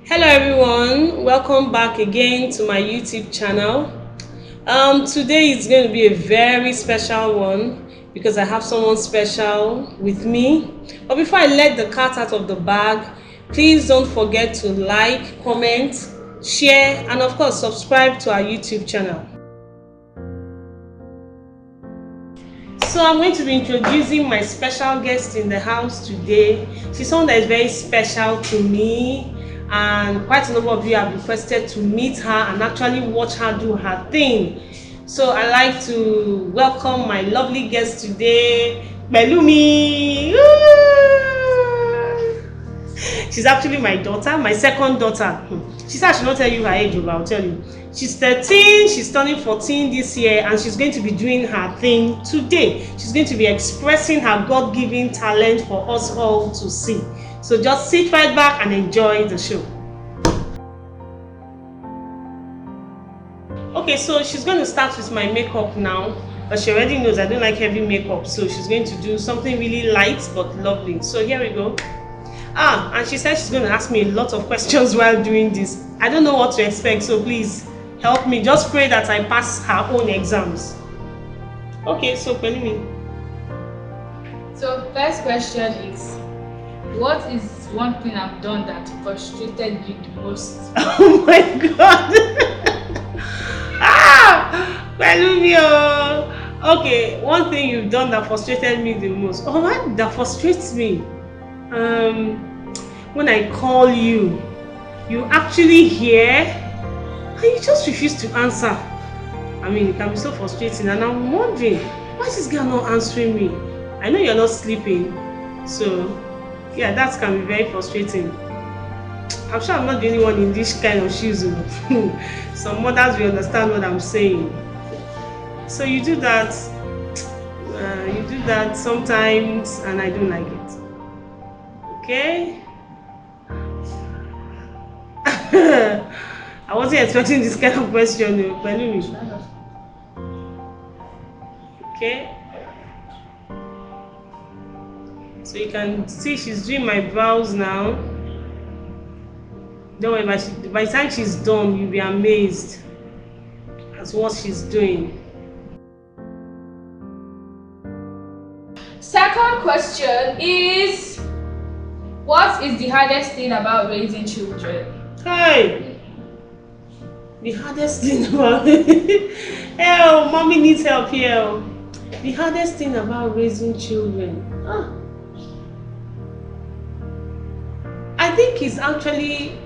Hello everyone, welcome back again to my YouTube channel. Today is going to be a very special one because I have someone special with me. But before I let the cat out of the bag, please don't forget to like, comment, share, and of course subscribe to our YouTube channel. So I'm going to be introducing my special guest in the house today. She's someone that is very special to me, and quite a number of you have requested to meet her and actually watch her do her thing. So I'd like to welcome my lovely guest today, Belumi. She's actually my daughter, my second daughter. She said I should not tell you her age, but I'll tell you. She's 13, she's turning 14 this year, and she's going to be doing her thing today. She's going to be expressing her God-given talent for us all to see. So just sit right back and enjoy the show. Okay, so she's going to start with my makeup now, but she already knows I don't like heavy makeup, so she's going to do something really light but lovely. So here we go. And she said she's going to ask me a lot of questions while doing this. I don't know what to expect, so please help me. Just pray that I pass her own exams. Okay, so Pelumi. So first question is, what is one thing I've done that frustrated you the most? Oh my God. Pelumi. Okay, one thing you've done that frustrated me the most. Oh, what that frustrates me? When I call you, you actually hear and you just refuse to answer. I mean, it can be so frustrating, and I'm wondering, why is this girl not answering me? I know you're not sleeping, so yeah, that can be very frustrating. I'm sure I'm not the only one in this kind of shoes. Some mothers will understand what I'm saying. So you do that sometimes, and I don't like it. Okay. I wasn't expecting this kind of question, okay. So you can see she's doing my brows now. Don't worry, by the time she's done, you'll be amazed at what she's doing. Second question is, what is the hardest thing about raising children? Hey, the hardest thing about oh, mommy needs help here. The hardest thing about raising children, I think it's actually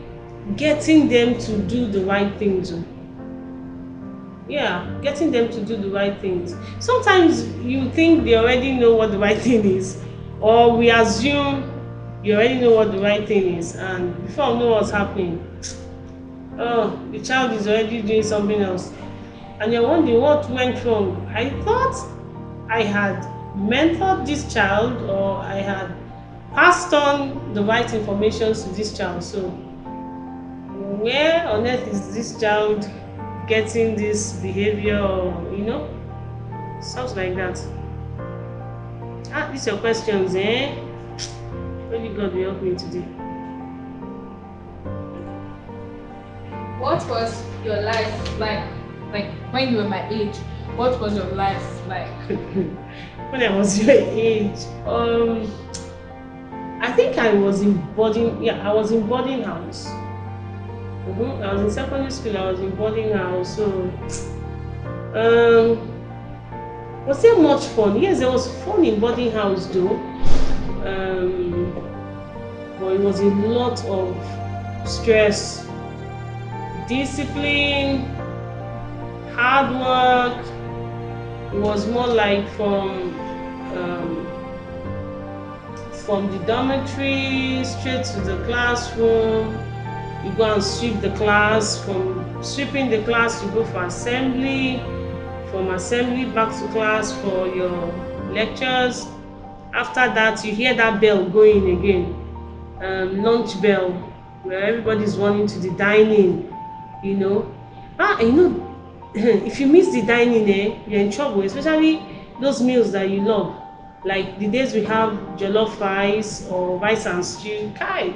getting them to do the right things. Yeah, getting them to do the right things. Sometimes you think they already know what the right thing is, or we assume you already know what the right thing is, and before I know what's happening, oh, the child is already doing something else, and you're wondering what went wrong. I thought I had mentored this child, or I had passed on the right information to this child. So where on earth is this child getting this behavior, or stuff like that? These are your questions, eh? Maybe God will help me today. What was your life like? Like when you were my age, what was your life like? When I was your age, I think I was in boarding. Yeah, I was in boarding house. I was in secondary school. I was in boarding house. So, was there much fun? Yes, there was fun in boarding house though. But it was a lot of stress, discipline, hard work. It was more like from the dormitory straight to the classroom. You go and sweep the class. From sweeping the class, you go for assembly. From assembly back to class for your lectures. After that, you hear that bell going again, lunch bell, where everybody's running to the dining. If you miss the dining, you're in trouble, especially those meals that you love. Like the days we have jollof rice or rice and stew, kai,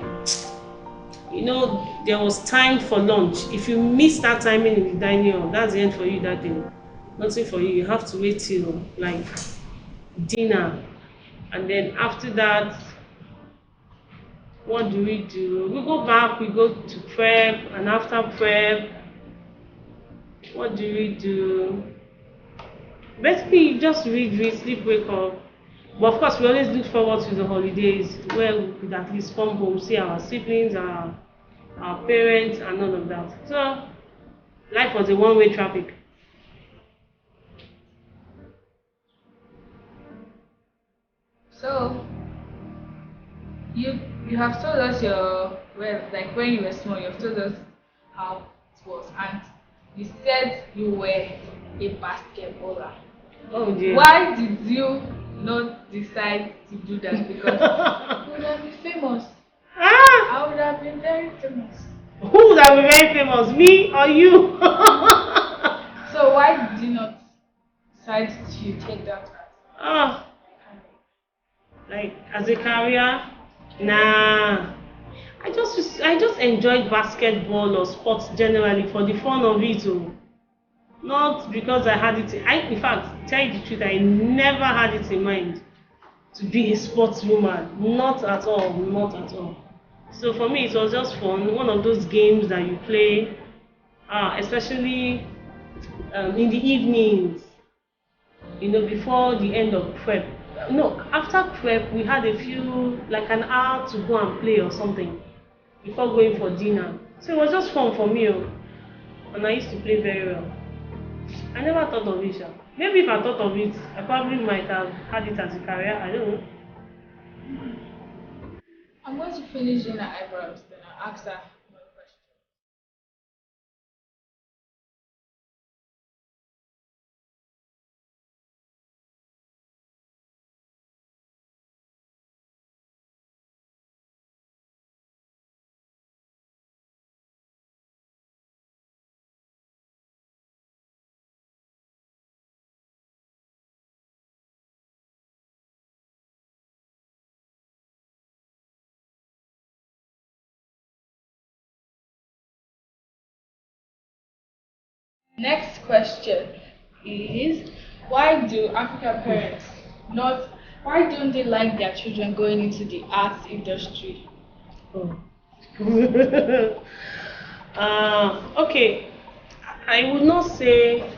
there was time for lunch. If you miss that timing in the dining hall, that's the end for you that day. Nothing for you. You have to wait till like dinner. And then after that, what do? We go back, we go to prep, and after prep, what do? Basically, you just read, sleep, wake up. But of course, we always look forward to the holidays where we could at least come home, see our siblings, our parents, and all of that. So, life was a one-way traffic. So you you have told us your well, like when you were small, you have told us how it was, and you said you were a basketballer. Oh dear. Why did you not decide to do that? Because you would have been famous. Ah! I would have been very famous. Who would have been very famous, me or you? So why did you not decide to take that Ah, like as a career, nah. I just enjoyed basketball or sports generally for the fun of it. Oh. Not because I had it. In fact, tell you the truth, I never had it in mind to be a sportswoman. Not at all. Not at all. So for me, it was just fun. One of those games that you play, especially in the evenings. Before the end of prep. No, after prep, we had a few, like an hour to go and play or something before going for dinner. So it was just fun for me. Oh. And I used to play very well. I never thought of it. Sha. Maybe if I thought of it, I probably might have had it as a career. I don't know. I'm going to finish doing her eyebrows, then I'll ask her one question. Next question is, why do African parents not why don't they like their children going into the arts industry? Oh. Okay, I would not say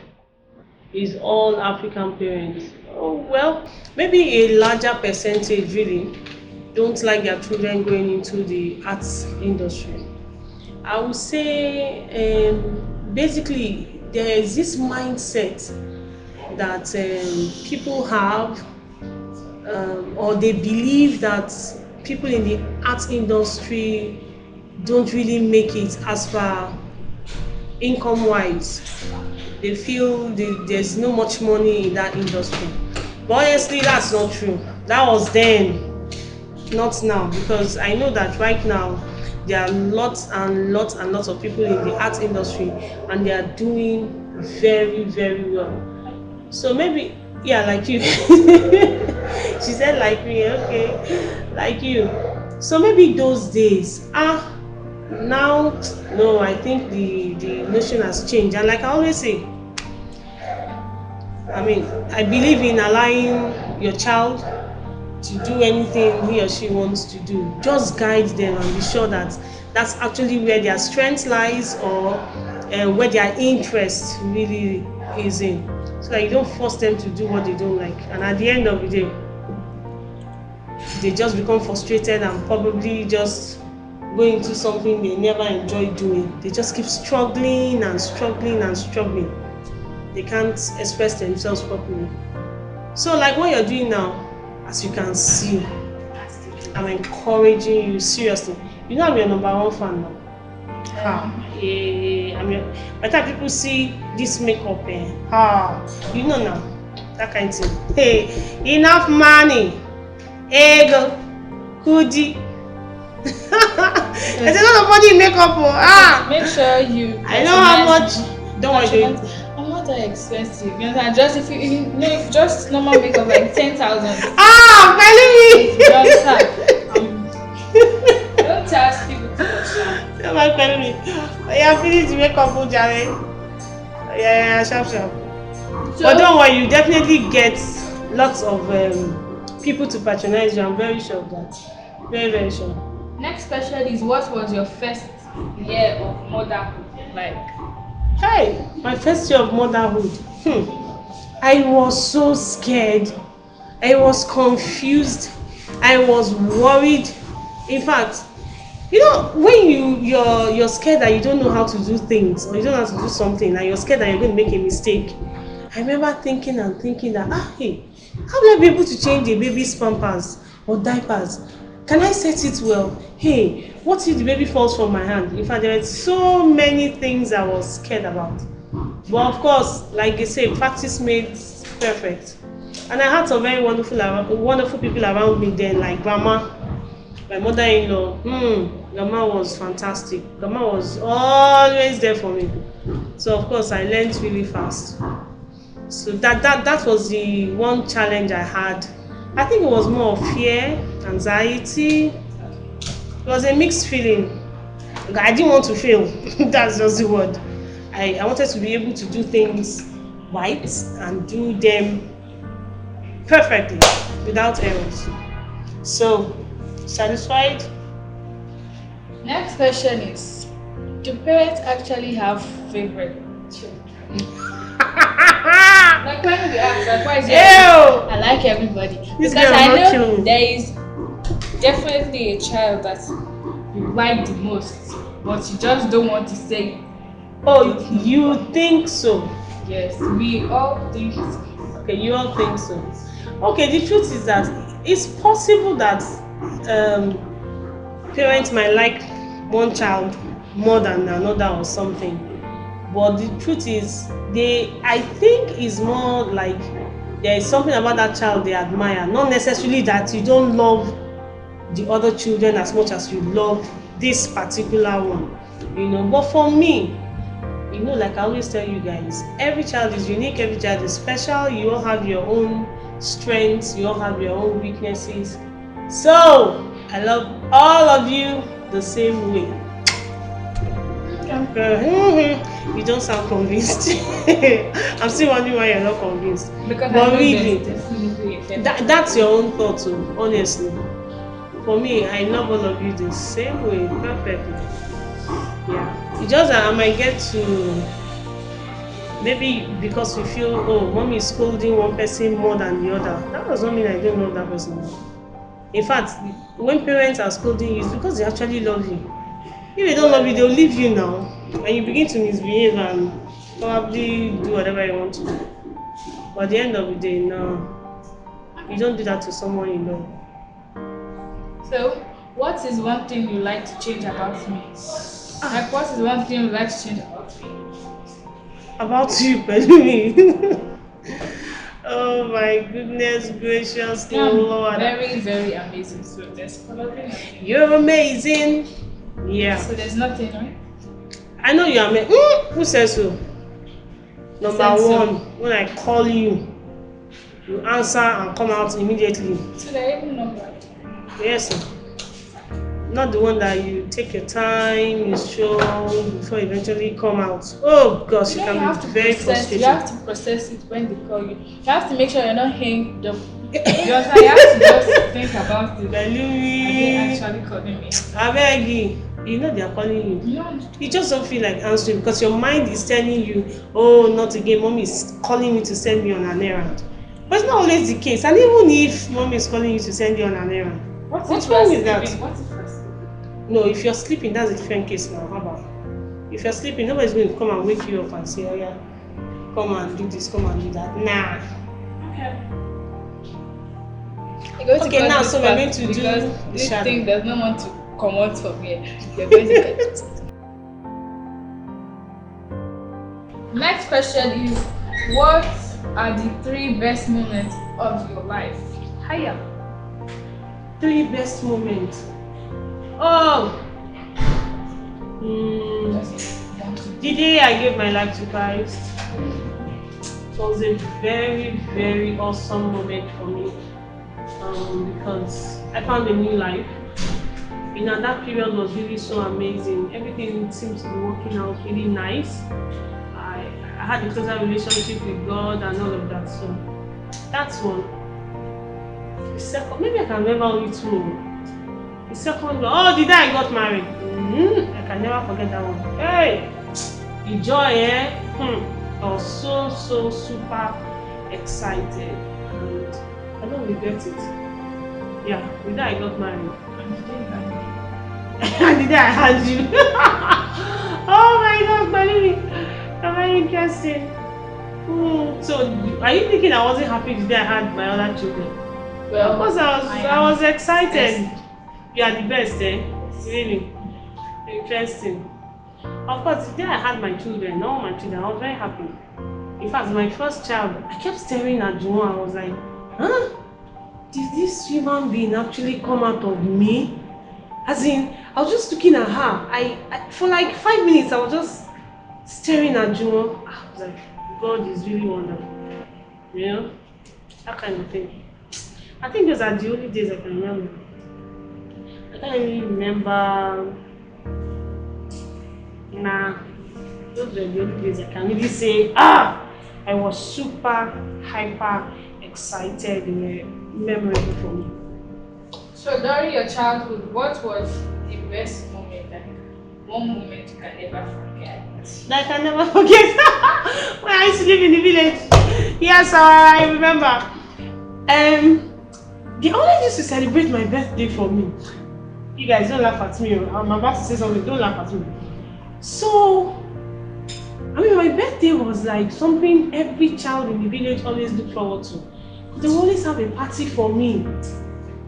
it's all African parents. Oh, well, maybe a larger percentage really don't like their children going into the arts industry. I would say basically there is this mindset that people have, or they believe that people in the art industry don't really make it as far income wise. They feel there's no much money in that industry. But honestly, that's not true. That was then, not now, because I know that right now there are lots and lots and lots of people in the art industry and they are doing very, very well. So maybe, yeah, like you. She said like me, okay, like you. So maybe those days, now, no, I think the notion has changed. And like I always say, I mean, I believe in allowing your child to do anything he or she wants to do. Just guide them and be sure that that's actually where their strength lies, or where their interest really is in. So that you don't force them to do what they don't like. And at the end of the day, they just become frustrated and probably just go into something they never enjoy doing. They just keep struggling and struggling and struggling. They can't express themselves properly. So like what you're doing now, as you can see, I'm encouraging you seriously. I'm your number one fan now. By the time people see this makeup, now that kind of thing. Hey, enough money, ego, hoodie. There's a lot of money in makeup. Make sure you I know how much. Don't worry. I'm not that expensive. You know, just if just normal makeup like 10,000. Believe me. Just don't ask people to Somebody calling me. Yeah, finish the makeup, Jare. Yeah, sharp, sharp. But So don't worry, you definitely get lots of people to patronize you. I'm very sure of that. Very, very sure. next question is, what was your first year of motherhood like? Hey, my first year of motherhood. I was so scared. I was confused. I was worried. In fact, you know, when you're scared that you don't know how to do things or you don't know how to do something and you're scared that you're going to make a mistake. I remember thinking and thinking that hey, how will I be able to change a baby's pampers or diapers? Can I set it well? Hey, what if the baby falls from my hand? In fact, there were so many things I was scared about. But of course, like they say, practice makes perfect. And I had some very wonderful people around me then, like grandma, my mother-in-law. Grandma was fantastic. Grandma was always there for me. So of course, I learned really fast. So that was the one challenge I had. I think it was more of fear, anxiety. It was a mixed feeling. I didn't want to fail. That's just the word. I wanted to be able to do things right and do them perfectly without errors. So, satisfied? Next question is, do parents actually have favorite children? Like when we ask, like, why is it? Ew! I like everybody. This Because girl I not know killing. there is definitely a child that you like the most, but you just don't want to say it. Oh, you think so? Yes, we all think so. Okay, you all think so. Okay, the truth is that it's possible that um, parents might like one child more than another or something. But the truth is, I think is more like there is something about that child they admire. Not necessarily that you don't love the other children as much as you love this particular one. But for me, like I always tell you guys, every child is unique, every child is special. You all have your own strengths, you all have your own weaknesses. So I love all of you the same way. You don't sound convinced. I'm still wondering why you're not convinced. Because But I know really, there's definitely a favorite. that's your own thought too, honestly. For me, I love all of you the same way, perfectly. Yeah. It's just that I might get to maybe because we feel, oh, mommy is scolding one person more than the other. That does not mean I don't love that person. In fact, when parents are scolding you, it's because they actually love you. If they don't love you, they'll leave you now. And you begin to misbehave and probably do whatever you want to do. But at the end of the day, no. You don't do that to someone you love. So, what is one thing you like to change about me? Like, what is one thing you like to change about me? About you, Pelumi. Oh my goodness gracious Lord. Very, very amazing. So, there's probably nothing. You're amazing. Yeah. So, there's nothing, right? I know you're amazing. Who says so? Number one, when I call you, you answer and come out immediately. So, they're even numbered. Yes, sir. Not the one that you take your time, you show before eventually come out. Oh gosh, you can be very frustrated. You have to process it when they call you. You have to make sure you're not hanging up. You have to just think about it. They're actually calling me. I beg you. You know they are calling you. No. You just don't feel like answering because your mind is telling you, oh, not again, mommy is calling me to send me on an errand. But it's not always the case. And even if mommy is calling you to send you on an errand, what's wrong with that? What if you're sleeping? No, if you're sleeping, that's a different case now. How about? If you're sleeping, nobody's going to come and wake you up and say, oh yeah, come and do this, come and do that. Nah. Okay, now so we're going to do this thing does not want to come out from here. You're going to get it. Next question is, what are the 3 best moments of your life? Hiya. 3 best moments. Oh. The day I gave my life to Christ, it was a very, very awesome moment for me. Because I found a new life, You know, that period was really so amazing. Everything seems to be working out really nice. I had a closer relationship with God and all of that. So that's one. The second, maybe I can remember only two. The second one, oh, the day I got married. I can never forget that one. Hey, the joy, eh? I was so super excited, and I don't regret it. Yeah, the day I got married. And the day I had you. Oh my God, believe me, very interesting. So, are you thinking I wasn't happy the day I had my other children? Well, of course, I was excited. You are the best, eh? Really interesting. Of course, the day I had my children, all my children, I was very happy. In fact, my first child, I kept staring at Grwm. I was like, huh? Did this human being actually come out of me? As in, I was just looking at her. I for like 5 minutes, I was just staring at Grwm. I was like, God is really wonderful. You know? That kind of thing. I think those are the only days I can remember. I can't really remember. Nah, those were the only days I can really say, I was super hyper excited and memorable for me. So during your childhood, what was the best moment? Like one moment you can never forget. That I can never forget. When I used to live in the village. Yes, I remember. They always used to celebrate my birthday for me. You guys don't laugh at me. I'm about to say something. Don't laugh at me. So, I mean, my birthday was like something every child in the village always look forward to. They will always have a party for me.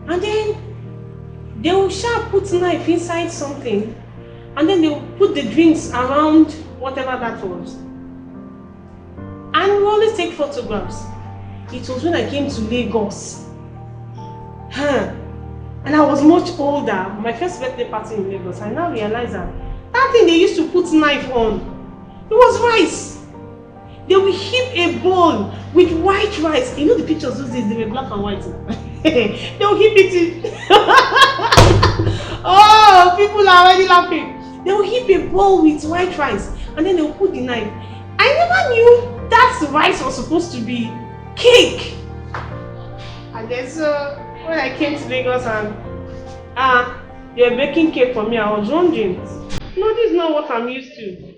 And then they will put knife inside something. And then they will put the drinks around whatever that was. And we always take photographs. It was when I came to Lagos. And I was much older. My first birthday party in Lagos. I now realize that thing they used to put knife on, it was rice. They will heap a bowl with white rice. You know the pictures those days, they were black and white. They will heap it in. Oh, people are already laughing. They will heap a bowl with white rice and then they will put the knife. I never knew that rice was supposed to be cake. And then so when I came to Lagos and they were baking cake for me, I was wondering, no, this is not what I'm used to.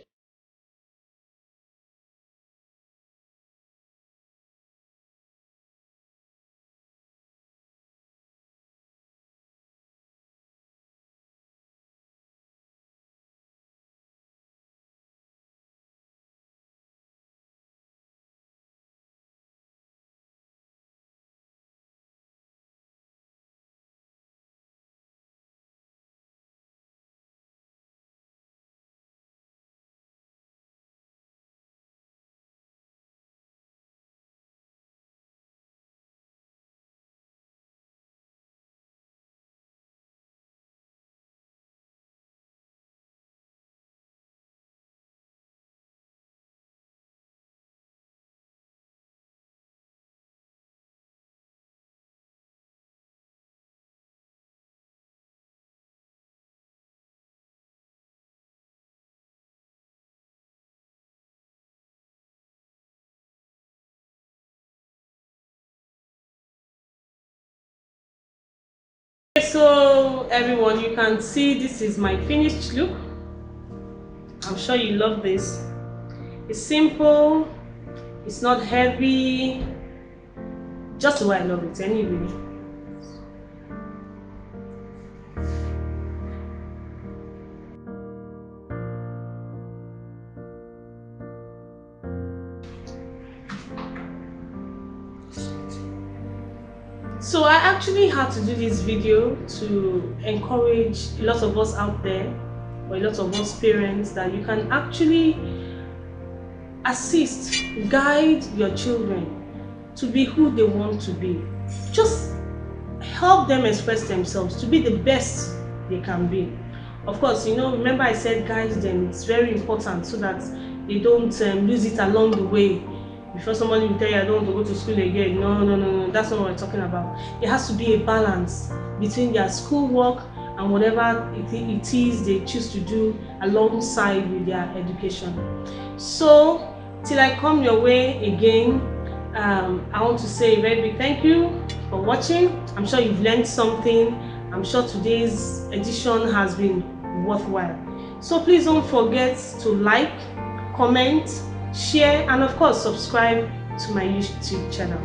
So everyone, you can see this is my finished look. I'm sure you love this. It's simple, it's not heavy, just the way I love it anyway. So I actually had to do this video to encourage a lot of us out there, or a lot of us parents, that you can actually assist, guide your children to be who they want to be. Just help them express themselves to be the best they can be. Of course, you know, remember I said guide them. It's very important so that they don't lose it along the way. Before somebody will tell you, I don't want to go to school again. No, that's not what we're talking about. There has to be a balance between their schoolwork and whatever it is they choose to do alongside with their education. So till I come your way again, I want to say a very big thank you for watching. I'm sure you've learned something. I'm sure today's edition has been worthwhile. So please don't forget to like, comment, share, and of course subscribe to my YouTube channel.